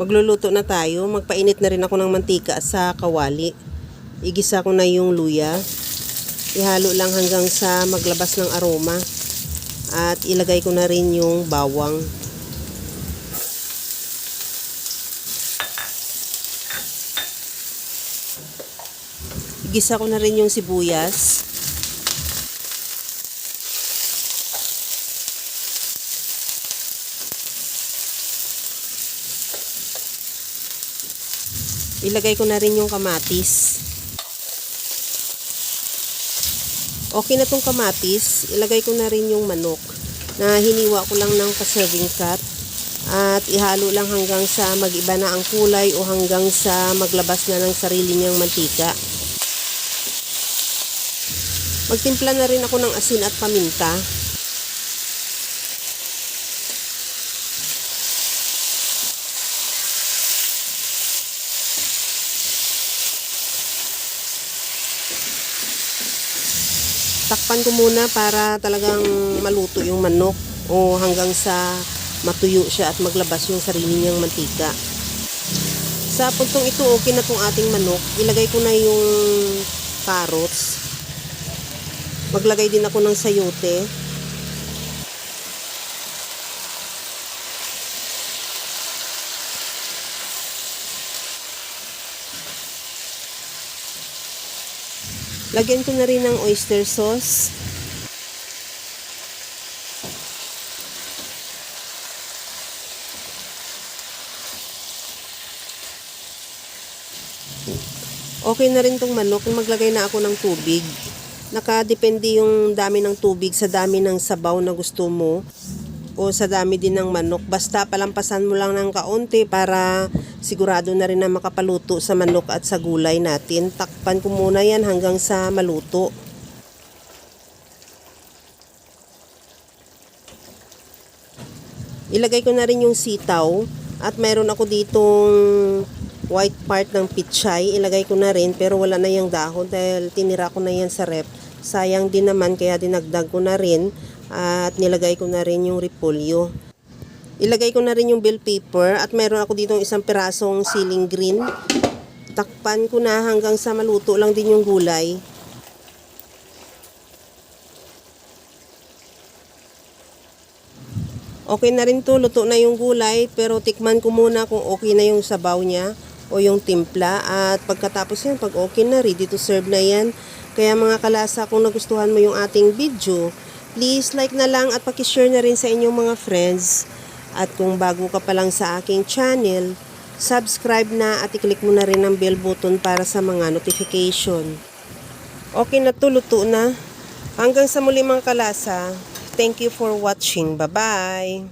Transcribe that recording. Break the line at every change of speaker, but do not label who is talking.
Magluluto na tayo. Magpainit na rin ako ng mantika sa kawali. Igisa ko na yung luya. Ihalo lang hanggang sa maglabas ng aroma. At ilagay ko na rin yung bawang. Igisa ko na rin yung sibuyas. Ilagay ko na rin yung kamatis. Okay na tong kamatis. Ilagay ko na rin yung manok na hiniwa ko lang ng pa-serving cup. At ihalo lang hanggang sa mag-iba na ang kulay o hanggang sa maglabas na ng sarili niyang mantika. Magtimpla na rin ako ng asin at paminta. Takpan ko muna para talagang maluto yung manok o hanggang sa matuyo siya at maglabas yung sarili niyang mantika. Sa puntong ito, okay na tong ating manok. Ilagay ko na yung carrots. Maglagay din ako ng sayote. Lagyan ko na rin ng oyster sauce. Okay na rin tong manok. Maglagay na ako ng tubig. Nakadepende yung dami ng tubig sa dami ng sabaw na gusto mo o sa dami din ng manok. Basta palampasan mo lang ng kaunti para sigurado na rin na makapaluto sa manok at sa gulay natin. Takpan ko muna yan hanggang sa maluto. Ilagay ko na rin yung sitaw at meron ako ditong white part ng pichay. Ilagay ko na rin pero wala na yung dahon dahil tinira ko na yan sa rep. Sayang din naman kaya dinagdag ko na rin at nilagay ko na rin yung repolyo. Ilagay ko na rin yung bell pepper at meron ako ditong isang pirasong siling green. Takpan ko na hanggang sa maluto lang din yung gulay. Okay na rin to, luto na yung gulay pero tikman ko muna kung okay na yung sabaw niya o yung timpla at pagkatapos yan, pag okay na, ready to serve na yan. Kaya mga kalasa, kung nagustuhan mo yung ating video, please like na lang at pakishare na rin sa inyong mga friends. At kung bago ka pa lang sa aking channel, subscribe na at i-click mo na rin ang bell button para sa mga notification. Okay na to, luto na. Hanggang sa muli mga kalasa. Thank you for watching. Bye-bye!